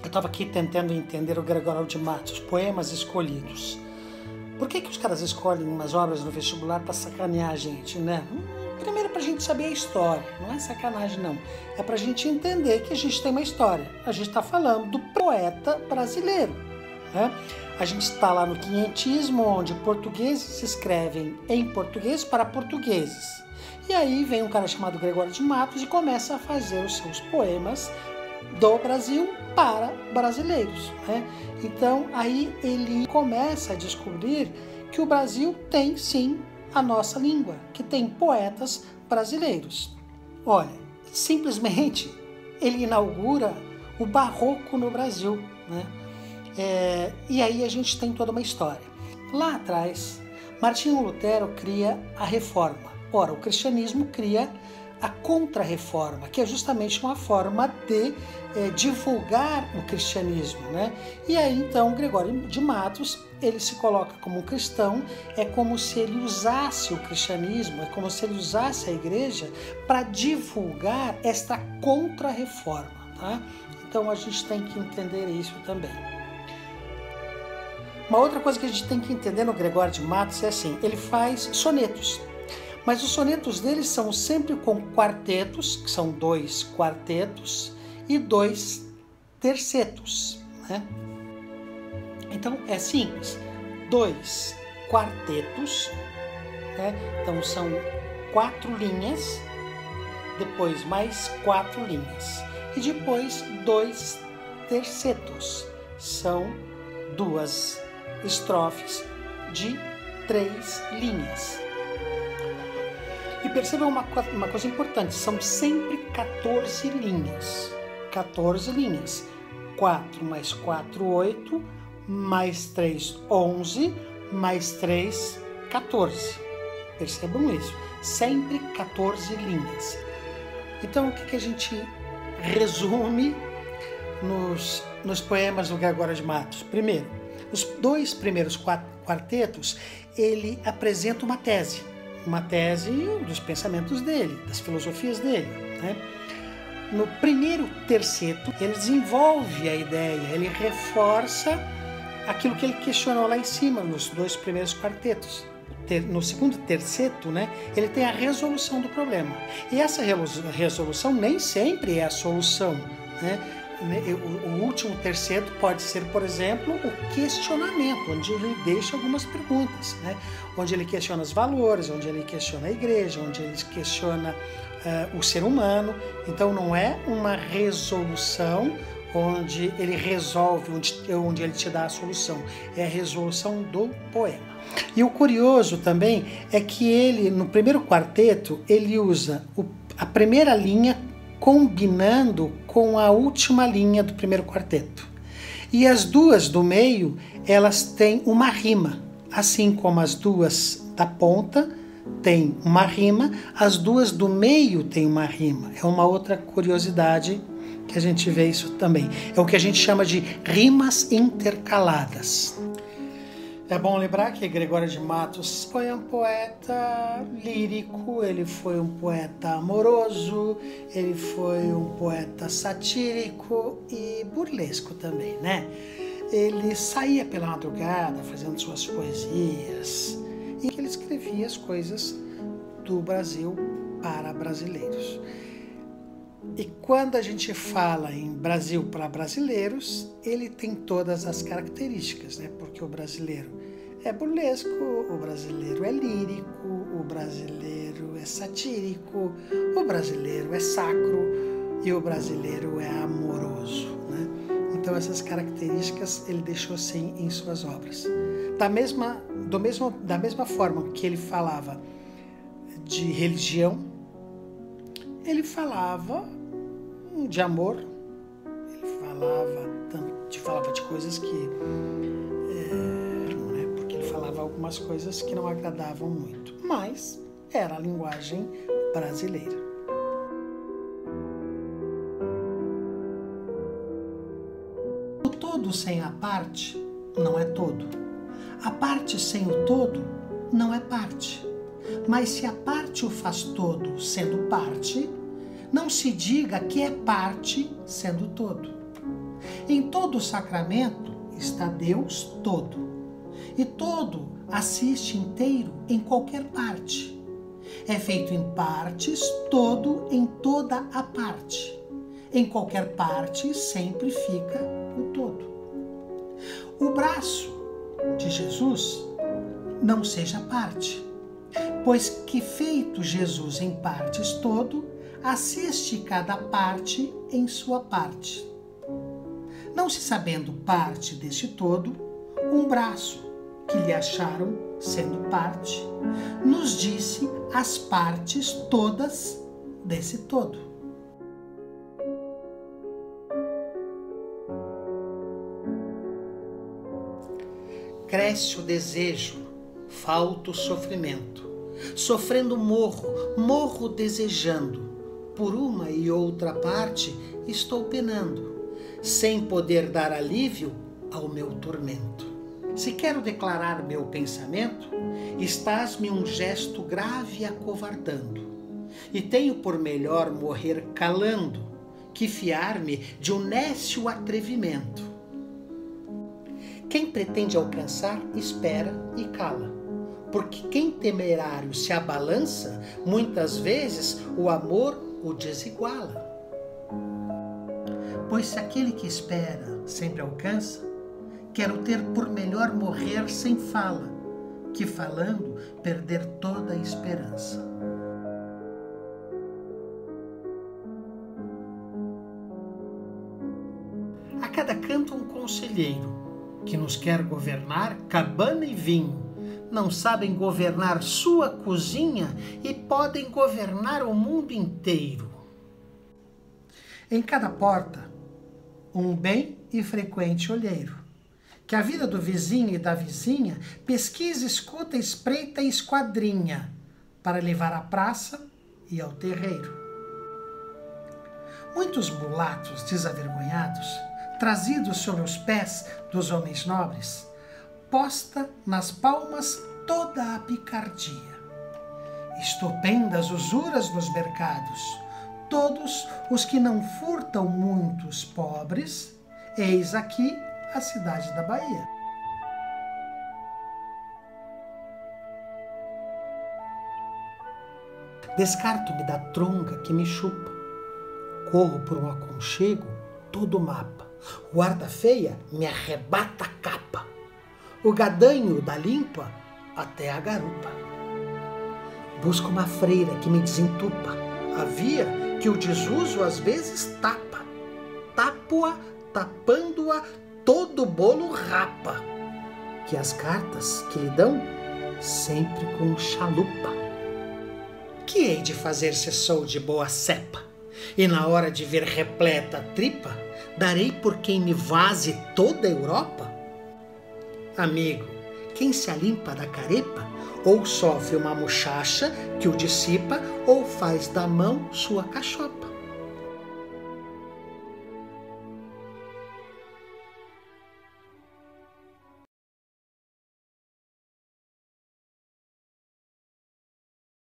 estava aqui tentando entender o Gregório de Matos, Poemas Escolhidos. Por que os caras escolhem umas obras no vestibular para sacanear a gente, né? Primeiro para a gente saber a história, não é sacanagem não. É para a gente entender que a gente tem uma história. A gente está falando do poeta brasileiro, né? A gente está lá no quinhentismo, onde portugueses escrevem em português para portugueses. E aí vem um cara chamado Gregório de Matos e começa a fazer os seus poemas do Brasil para brasileiros, né? Então aí ele começa a descobrir que o Brasil tem sim a nossa língua, que tem poetas brasileiros. Olha, simplesmente ele inaugura o barroco no Brasil, né? E aí a gente tem toda uma história. Lá atrás, Martinho Lutero cria a Reforma. Ora, o cristianismo cria a Contra-Reforma, que é justamente uma forma de divulgar o cristianismo, né? E aí então Gregório de Matos, ele se coloca como um cristão, é como se ele usasse o cristianismo, é como se ele usasse a igreja para divulgar esta Contra-Reforma, tá? Então a gente tem que entender isso também. Uma outra coisa que a gente tem que entender no Gregório de Matos é assim, ele faz sonetos. Mas os sonetos dele são sempre com quartetos, que são 2 quartetos e 2 tercetos, né? Então é simples, 2 quartetos, né? Então são 4 linhas, depois mais 4 linhas e depois 2 tercetos, são 2 estrofes de 3 linhas. E percebam uma coisa importante, são sempre 14 linhas. 14 linhas. 4 mais 4, 8, mais 3, 11, mais 3, 14. Percebam isso. Sempre 14 linhas. Então, o que a gente resume nos poemas do Gregório de Matos? Primeiro, os 2 primeiros quartetos, ele apresenta uma tese dos pensamentos dele, das filosofias dele, né? No primeiro terceto, ele desenvolve a ideia, ele reforça aquilo que ele questionou lá em cima, nos 2 primeiros quartetos. No segundo terceto, né, ele tem a resolução do problema. E essa resolução nem sempre é a solução, né? O último terceto pode ser, por exemplo, o questionamento, onde ele deixa algumas perguntas, né? Onde ele questiona os valores, onde ele questiona a igreja, onde ele questiona o ser humano. Então não é uma resolução onde ele resolve, onde ele te dá a solução, é a resolução do poema. E o curioso também é que ele, no primeiro quarteto, ele usa a primeira linha combinando com a última linha do primeiro quarteto. E as 2 do meio, elas têm uma rima. Assim como as 2 da ponta têm uma rima, as 2 do meio têm uma rima. É uma outra curiosidade que a gente vê isso também. É o que a gente chama de rimas intercaladas. É bom lembrar que Gregório de Matos foi um poeta lírico, ele foi um poeta amoroso, ele foi um poeta satírico e burlesco também, né? Ele saía pela madrugada fazendo suas poesias e ele escrevia as coisas do Brasil para brasileiros. E quando a gente fala em Brasil para brasileiros, ele tem todas as características, né? Porque o brasileiro é burlesco, o brasileiro é lírico, o brasileiro é satírico, o brasileiro é sacro e o brasileiro é amoroso, né? Então essas características ele deixou sim em suas obras. Da mesma forma que ele falava de religião, ele falava de amor, ele falava de coisas que porque ele falava algumas coisas que não agradavam muito, mas era a linguagem brasileira. O todo sem a parte não é todo. A parte sem o todo não é parte. Mas se a parte o faz todo sendo parte, não se diga que é parte sendo todo. Em todo sacramento está Deus todo, e todo assiste inteiro em qualquer parte. É feito em partes, todo em toda a parte. Em qualquer parte sempre fica o todo. O braço de Jesus não seja parte, pois que feito Jesus em partes todo, assiste cada parte em sua parte. Não se sabendo parte deste todo, um braço que lhe acharam sendo parte, nos disse as partes todas desse todo. Cresce o desejo, falta o sofrimento. Sofrendo morro desejando. Por uma e outra parte estou penando, sem poder dar alívio ao meu tormento. Se quero declarar meu pensamento, estás-me um gesto grave acovardando, e tenho por melhor morrer calando, que fiar-me de um nécio atrevimento. Quem pretende alcançar, espera e cala, porque quem temerário se abalança, muitas vezes o amor o desiguala. Pois se aquele que espera sempre alcança, quero ter por melhor morrer sem fala, que falando perder toda a esperança. A cada canto um conselheiro, que nos quer governar cabana e vinho. Não sabem governar sua cozinha e podem governar o mundo inteiro. Em cada porta, um bem e frequente olheiro, que a vida do vizinho e da vizinha pesquisa, escuta, espreita e esquadrinha, para levar à praça e ao terreiro. Muitos mulatos desavergonhados, trazidos sobre os pés dos homens nobres, posta nas palmas toda a picardia. Estupendas usuras nos mercados, todos os que não furtam muitos pobres, eis aqui a cidade da Bahia. Descarto-me da tronca que me chupa, corro por um aconchego todo mapa, o guarda-feia me arrebata a capa, o gadanho da limpa até a garupa. Busco uma freira que me desentupa, a via que o desuso às vezes tapa, tapo-a, tapando-a, todo bolo rapa, que as cartas que lhe dão sempre com chalupa. Que hei de fazer se sou de boa cepa, e na hora de ver repleta a tripa, darei por quem me vaze toda a Europa? Amigo, quem se alimpa da carepa, ou sofre uma muchacha que o dissipa, ou faz da mão sua cachopa.